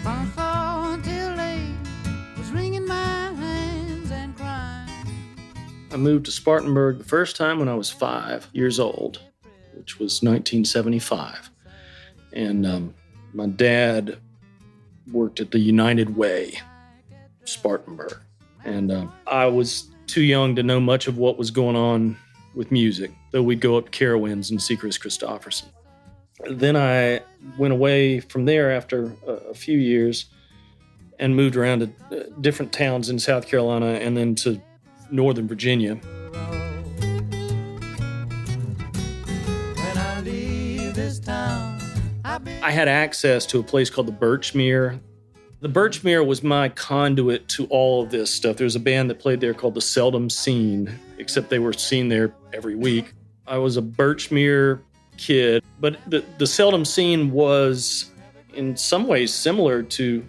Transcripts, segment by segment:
From fall until late, was wringing my hands and crying. I moved to Spartanburg the first time when I was 5 years old, which was 1975. And my dad worked at the United Way, Spartanburg. And I was too young to know much of what was going on with music, though we'd go up to Carowinds and see Chris Christopherson. Then I went away from there after a few years and moved around to different towns in South Carolina and then to Northern Virginia. When I leave this town, I had access to a place called the Birchmere. The Birchmere was my conduit to all of this stuff. There was a band that played there called the Seldom Seen, except they were seen there every week. I was a Birchmere kid, but the Seldom Seen was in some ways similar to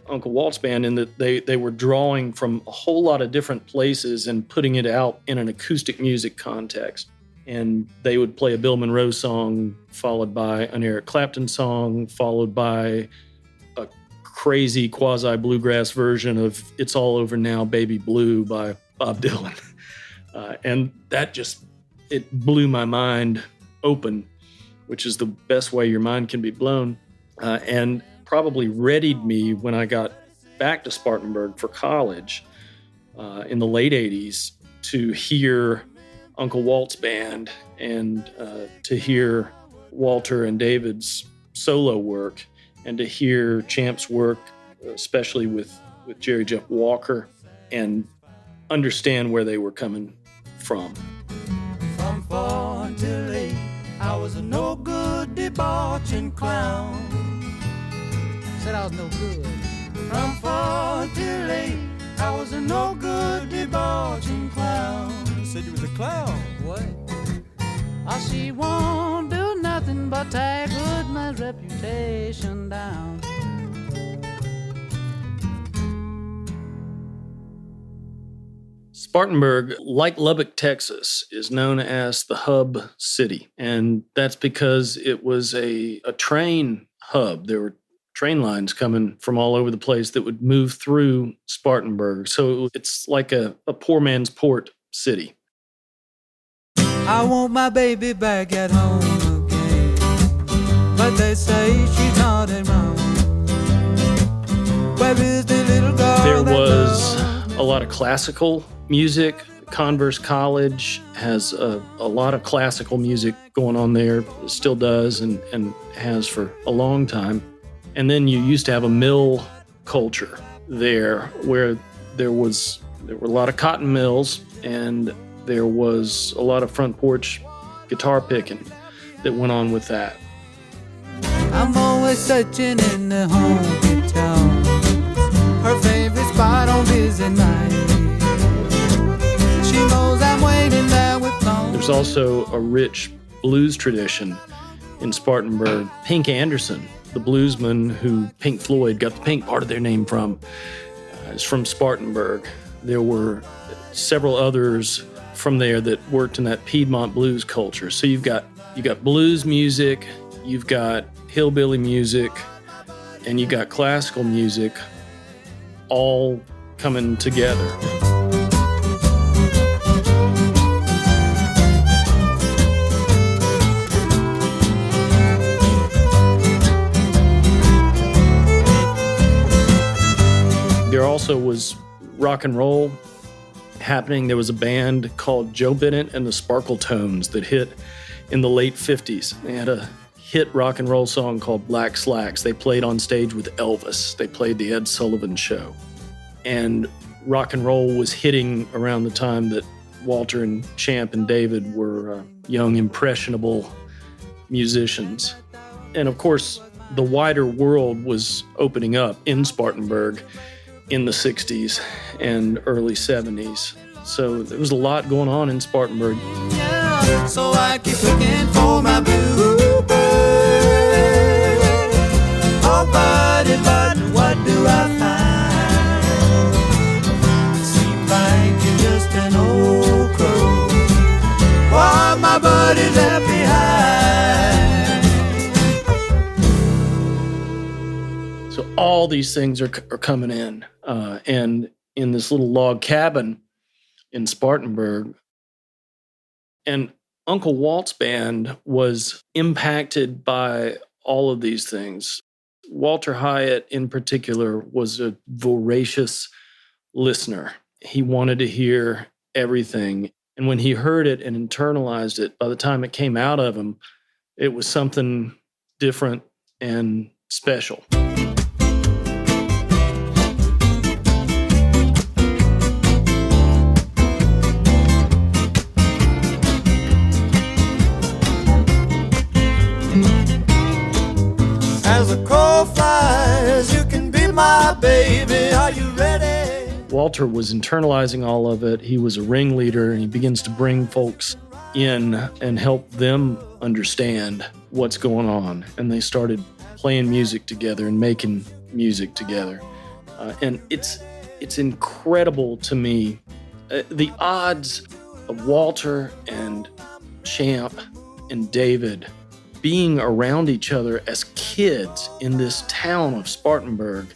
Uncle Walt's band in that they were drawing from a whole lot of different places and putting it out in an acoustic music context. And they would play a Bill Monroe song, followed by an Eric Clapton song, followed by a crazy quasi-bluegrass version of It's All Over Now, Baby Blue by Bob Dylan. And that it blew my mind open, which is the best way your mind can be blown. And probably readied me when I got back to Spartanburg for college in the late 80s to hear Uncle Walt's band and to hear Walter and David's solo work and to hear Champ's work, especially with Jerry Jeff Walker, and understand where they were coming from. from fall until late, I was a no good debauching clown. Said I was no good. From fall till late, I was a no good debauching clown. You said you was a clown. What? Oh, she won't do nothing but take good my reputation down. Spartanburg, like Lubbock, Texas, is known as the hub city. And that's because it was a train hub. There were train lines coming from all over the place that would move through Spartanburg. So it's like a poor man's port city. I want my baby back at home again, but they say she's not at home. Where is the little girl? There was a lot of classical music. Converse College has a lot of classical music going on there. It still does and has for a long time. And then you used to have a mill culture there where there were a lot of cotton mills and there was a lot of front porch guitar picking that went on with that. I'm always searching in the honky tonk, her favorite spot on busy night. She knows I'm waiting there with long. There's also a rich blues tradition in Spartanburg. Pink Anderson, the bluesman who Pink Floyd got the pink part of their name from, is from Spartanburg. There were several others from there that worked in that Piedmont blues culture. So you've got blues music, you've got hillbilly music, and you've got classical music all coming together. There also was rock and roll happening. There was a band called Joe Bennett and the Sparkle Tones that hit in the late 50s. They had a hit rock and roll song called Black Slacks. They played on stage with Elvis. They played the Ed Sullivan Show. And rock and roll was hitting around the time that Walter and Champ and David were young, impressionable musicians. And of course, the wider world was opening up in Spartanburg in the 60s and early 70s. So there was a lot going on in Spartanburg. Yeah, so I keep looking for my bluebird. Oh, buddy, but what do I find? Seems like you're just an old crow. While my buddy left behind. So all these things are coming in. And in this little log cabin in Spartanburg. And Uncle Walt's band was impacted by all of these things. Walter Hyatt, in particular, was a voracious listener. He wanted to hear everything. And when he heard it and internalized it, by the time it came out of him, it was something different and special. As a crow flies, you can be my baby. Are you ready? Walter was internalizing all of it. He was a ringleader, and he begins to bring folks in and help them understand what's going on. And they started playing music together and making music together. And it's incredible to me. The odds of Walter and Champ and David being around each other as kids in this town of Spartanburg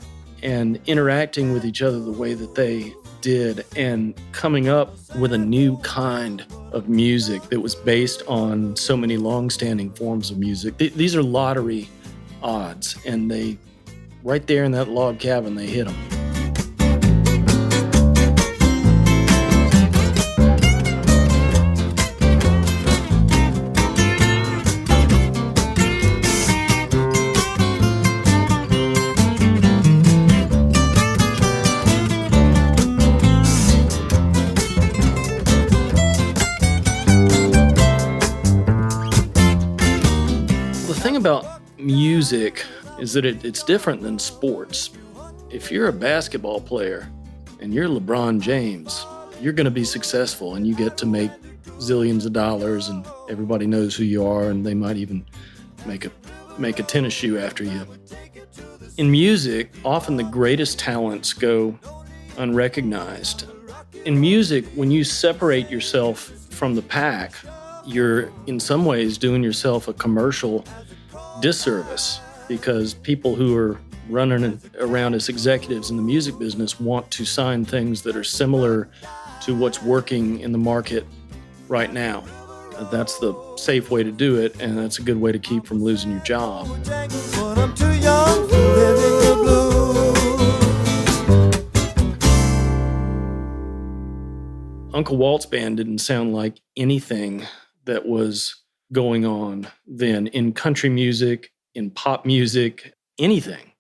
and interacting with each other the way that they did and coming up with a new kind of music that was based on so many long-standing forms of music. These are lottery odds, and they, right there in that log cabin, they hit them. About music is that it's different than sports. If you're a basketball player and you're LeBron James, you're going to be successful and you get to make zillions of dollars and everybody knows who you are and they might even make a tennis shoe after you. In music, often the greatest talents go unrecognized. In music, when you separate yourself from the pack, you're in some ways doing yourself a commercial disservice, because people who are running around as executives in the music business want to sign things that are similar to what's working in the market right now. That's the safe way to do it, and that's a good way to keep from losing your job. Uncle Walt's band didn't sound like anything that was going on then in country music, in pop music, anything.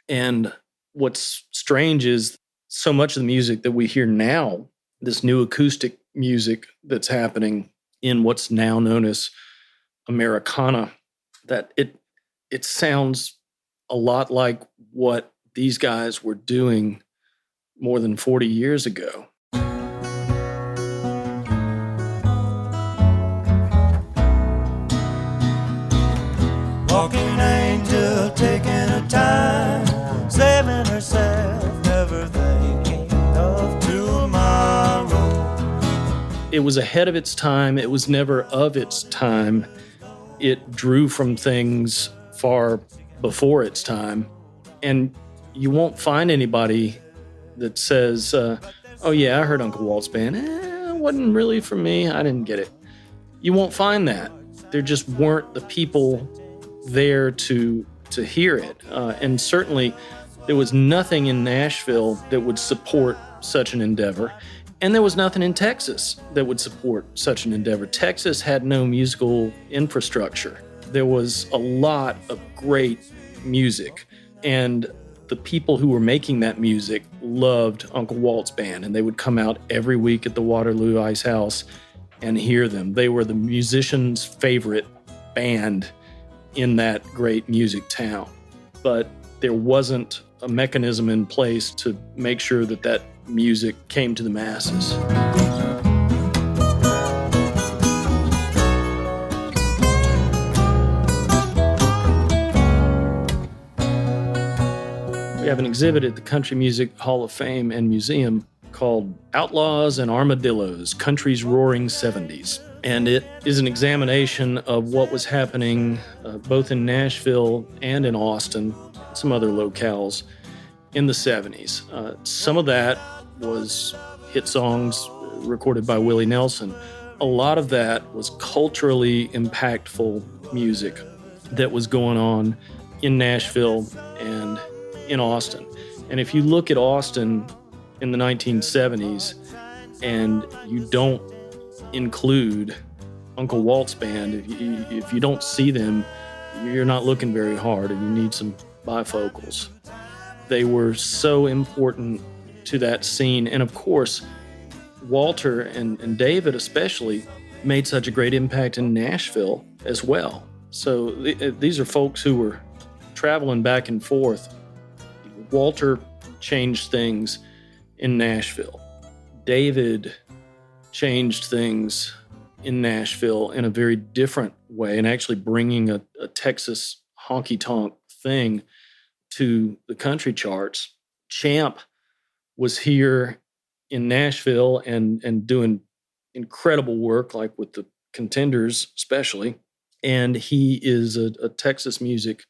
And what's strange is so much of the music that we hear now, this new acoustic music that's happening in what's now known as Americana, that it sounds a lot like what these guys were doing more than 40 years ago. Walking angel taking her time, saving herself, never thinking of tomorrow. It was ahead of its time. It was never of its time. It drew from things far before its time. And you won't find anybody that says, oh yeah, I heard Uncle Walt's band. It wasn't really for me. I didn't get it. You won't find that. There just weren't the people there to hear it. And certainly there was nothing in Nashville that would support such an endeavor. And there was nothing in Texas that would support such an endeavor. Texas had no musical infrastructure. There was a lot of great music. And the people who were making that music loved Uncle Walt's band. And they would come out every week at the Waterloo Ice House and hear them. They were the musician's favorite band in that great music town. But there wasn't a mechanism in place to make sure that that music came to the masses. We have an exhibit at the Country Music Hall of Fame and Museum called Outlaws and Armadillos, Country's Roaring 70s. And it is an examination of what was happening both in Nashville and in Austin some other locales in the 70s. Some of that was hit songs recorded by Willie Nelson. A lot of that was culturally impactful music that was going on in Nashville and in Austin. And if you look at Austin in the 1970s and you don't include Uncle Walt's band, if you don't see them, you're not looking very hard, and you need some bifocals. They were so important to that scene. And of course, Walter and David especially made such a great impact in Nashville as well. So these are folks who were traveling back and forth. Walter changed things in Nashville. David changed things in Nashville in a very different way, and actually bringing a Texas honky-tonk thing to the country charts. Champ was here in Nashville and doing incredible work, like with the Contenders especially. And he is a Texas Music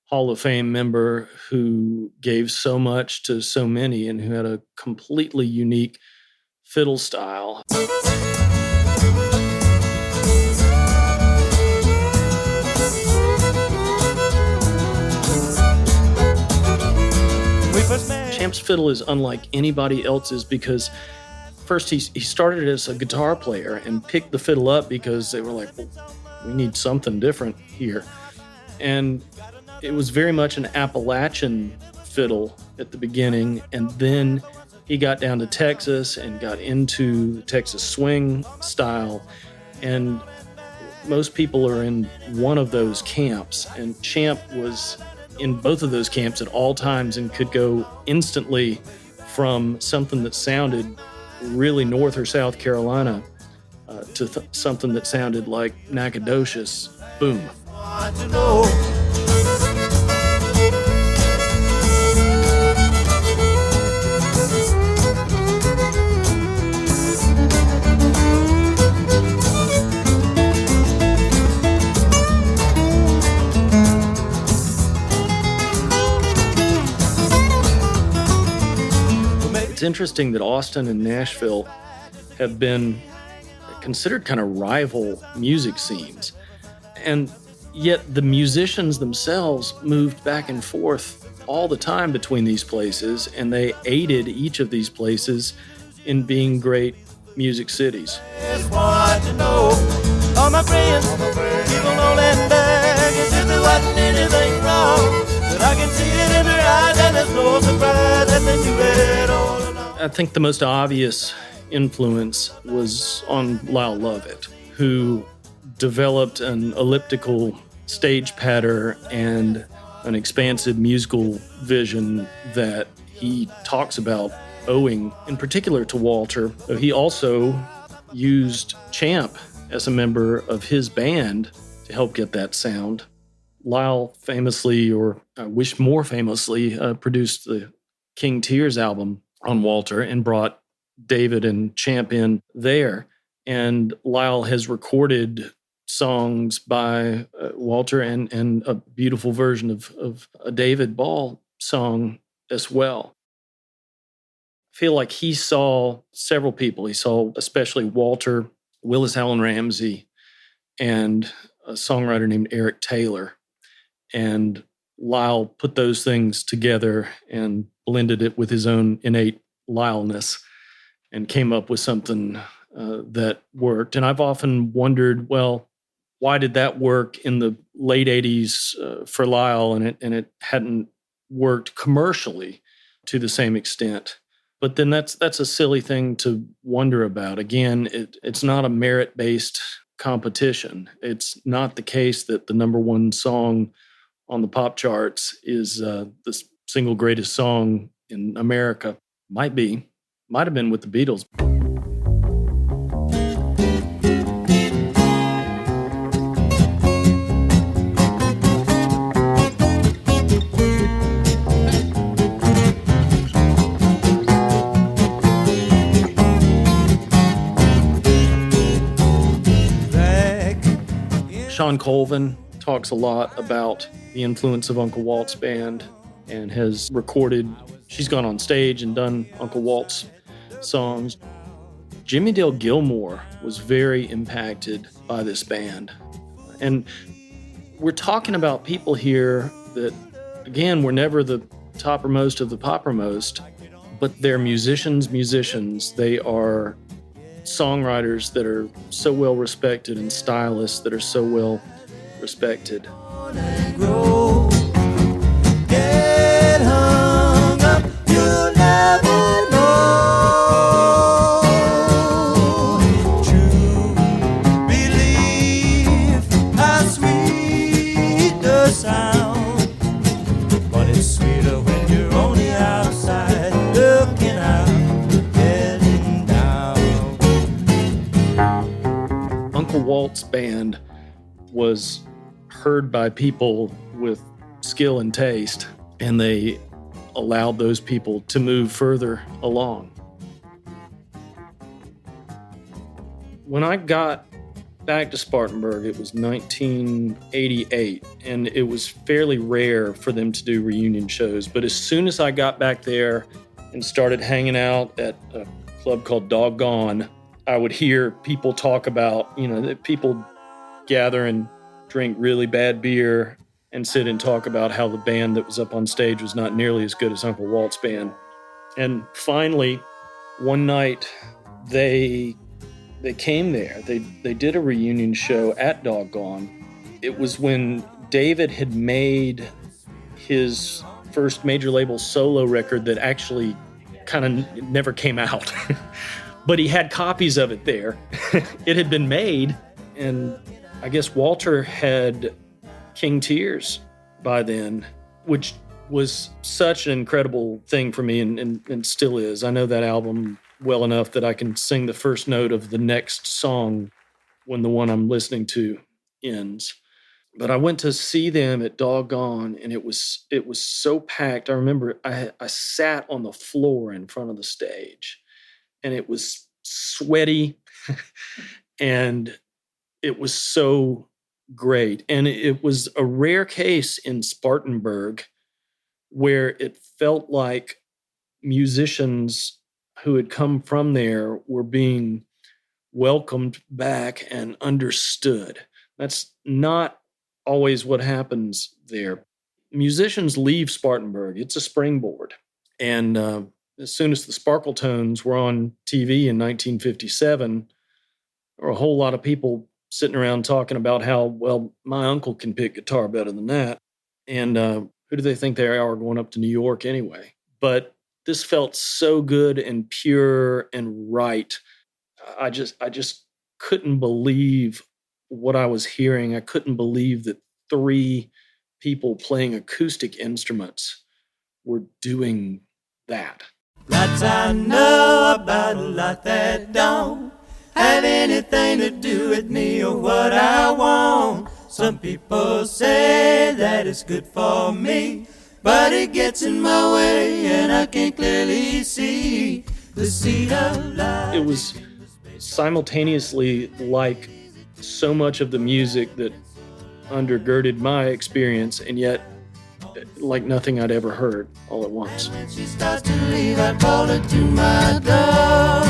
Hall of Fame member who gave so much to so many and who had a completely unique fiddle style. Champ's fiddle is unlike anybody else's because first he started as a guitar player and picked the fiddle up because they were like, well, we need something different here. And it was very much an Appalachian fiddle at the beginning, and then he got down to Texas and got into the Texas swing style. And most people are in one of those camps, and Champ was in both of those camps at all times and could go instantly from something that sounded really North or South Carolina to something that sounded like Nacogdoches. Boom. It's interesting that Austin and Nashville have been considered kind of rival music scenes. And yet the musicians themselves moved back and forth all the time between these places, and they aided each of these places in being great music cities. Just want to know, all my friends, people all and back, as if there wasn't anything wrong, but I can see it in their eyes, and there's no surprise that they do it all along. I think the most obvious influence was on Lyle Lovett, who developed an elliptical stage pattern and an expansive musical vision that he talks about owing in particular to Walter. He also used Champ as a member of his band to help get that sound. Lyle famously, or I wish more famously, produced the King Tears album on Walter and brought David and Champ in there. And Lyle has recorded songs by Walter and a beautiful version of a David Ball song as well. I feel like he saw several people. He saw especially Walter, Willis Allen Ramsey, and a songwriter named Eric Taylor. And Lyle put those things together and blended it with his own innate Lyle-ness and came up with something that worked. And I've often wondered, well, why did that work in the late 80s for Lyle and it hadn't worked commercially to the same extent? But then that's a silly thing to wonder about. Again, it's not a merit-based competition. It's not the case that the number one song on the pop charts is the single greatest song in America. Might have been with the Beatles. Sean Colvin talks a lot about the influence of Uncle Walt's band and has recorded, she's gone on stage and done Uncle Walt's songs. Jimmie Dale Gilmore was very impacted by this band. And we're talking about people here that, again, were never the toppermost of the poppermost, but they're musicians. They are songwriters that are so well respected and stylists that are so well respected. Get hung up, you'll never know. True belief, how sweet the sound, but it's sweeter when you're on the outside looking out, getting down. Uncle Walt's band was heard by people with skill and taste, and they allowed those people to move further along. When I got back to Spartanburg, it was 1988, and it was fairly rare for them to do reunion shows. But as soon as I got back there and started hanging out at a club called Doggone, I would hear people talk about, that people gather and drink really bad beer and sit and talk about how the band that was up on stage was not nearly as good as Uncle Walt's band. And finally, one night, they came there. They did a reunion show at Doggone. It was when David had made his first major label solo record that actually kind of never came out. But he had copies of it there. It had been made, and I guess Walter had King Tears by then, which was such an incredible thing for me and still is. I know that album well enough that I can sing the first note of the next song when the one I'm listening to ends. But I went to see them at Doggone, and it was so packed. I remember I sat on the floor in front of the stage, and it was sweaty, and it was so great. And it was a rare case in Spartanburg where it felt like musicians who had come from there were being welcomed back and understood. That's not always what happens there. Musicians leave Spartanburg. It's a springboard. And as soon as the Sparkle Tones were on TV in 1957, there were a whole lot of people sitting around talking about how, well, my uncle can pick guitar better than that. And who do they think they are going up to New York anyway? But this felt so good and pure and right. I just couldn't believe what I was hearing. I couldn't believe that three people playing acoustic instruments were doing that. Lots I know about a lot that don't have anything to do with me or what I want. Some people say that it's good for me, but it gets in my way and I can clearly see the seed of life. It was simultaneously like so much of the music that undergirded my experience, and yet like nothing I'd ever heard all at once. And when she starts to leave, I call her to my door.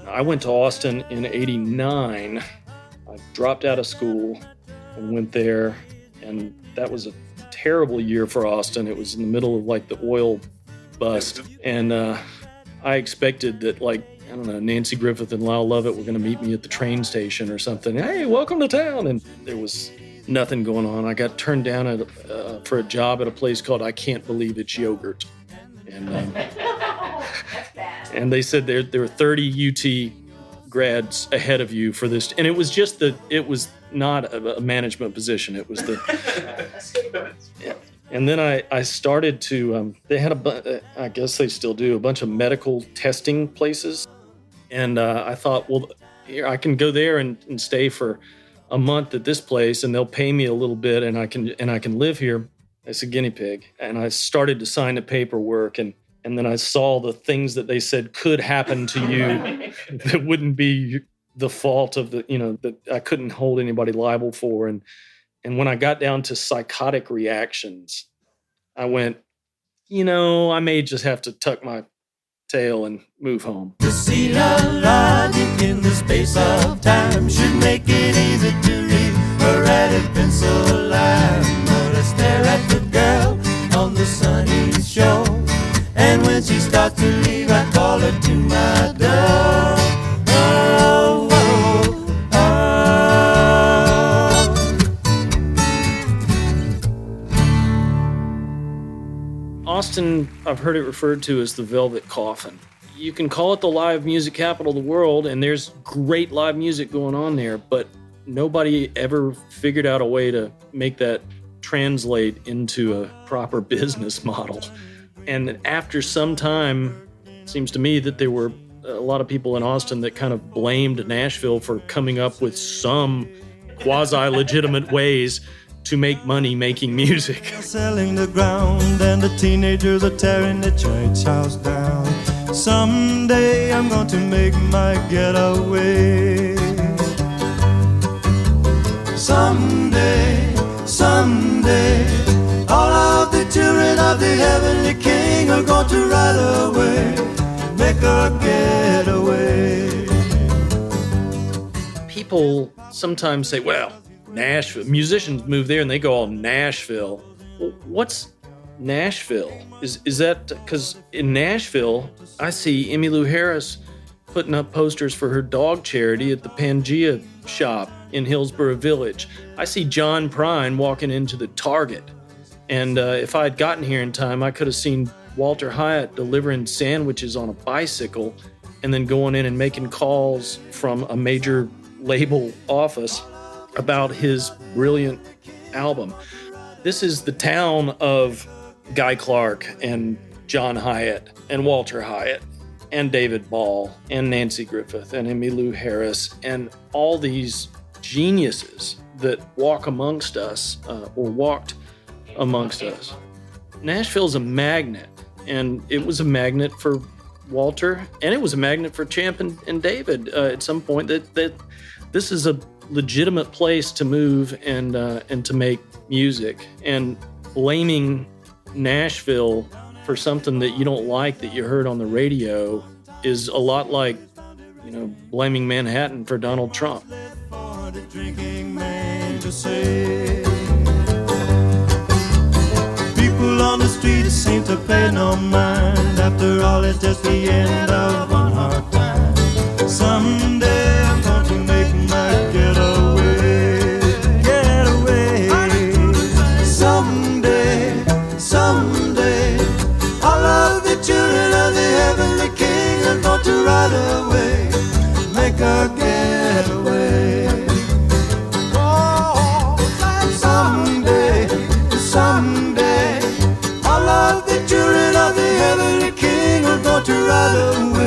I went to Austin in '89. I dropped out of school and went there, and that was a terrible year for Austin. It was in the middle of like the oil bust, and I expected that, like, I don't know, Nancy Griffith and Lyle Lovett were going to meet me at the train station or something. Hey, welcome to town. And there was nothing going on. I got turned down for a job at a place called I Can't Believe It's Yogurt. And and they said there were 30 UT grads ahead of you for this. And it was just it was not a management position. It was yeah. And then I started to, they had I guess they still do, a bunch of medical testing places. And I thought, well, here I can go there and stay for a month at this place, and they'll pay me a little bit, and I can live here as a guinea pig. And I started to sign the paperwork, and then I saw the things that they said could happen to you that wouldn't be the fault of that I couldn't hold anybody liable for. And when I got down to psychotic reactions, I went, I may just have to tuck my tail and move home. To see the logic in the space of time should make it easy to read her added pencil line. But I stare at the girl on the sunny shore, and when she starts to leave, I call her to my door. Oh, oh, oh. Austin, I've heard it referred to as the Velvet Coffin. You can call it the live music capital of the world, and there's great live music going on there, but nobody ever figured out a way to make that translate into a proper business model. And after some time, it seems to me that there were a lot of people in Austin that kind of blamed Nashville for coming up with some quasi-legitimate ways to make money making music. Selling the ground, and the teenagers are tearing the church house down. Someday I'm going to make my getaway. Someday, someday, all of the children of the heavenly King are going to ride away, make a getaway. People sometimes say, well, Nashville, musicians move there and they go all Nashville. Well, what's Nashville? Is that because in Nashville, I see Emmylou Harris putting up posters for her dog charity at the Pangea shop in Hillsborough Village. I see John Prine walking into the Target. And if I had gotten here in time, I could have seen Walter Hyatt delivering sandwiches on a bicycle and then going in and making calls from a major label office about his brilliant album. This is the town of Guy Clark and John Hyatt and Walter Hyatt and David Ball and Nancy Griffith and Emmylou Harris and all these geniuses that walk amongst us or walked amongst us. Nashville's a magnet, and it was a magnet for Walter, and it was a magnet for Champ and David at some point that this is a legitimate place to move and to make music. And blaming Nashville for something that you don't like that you heard on the radio is a lot like, blaming Manhattan for Donald Trump. People on the street seem to pay no mind. After all, it's just the end of one hard time. Someday I'm going to make my getaway. Someday, all of the children of the heavenly King are going to ride away, make a getaway. Oh, someday, all of the children of the heavenly King are going to ride away.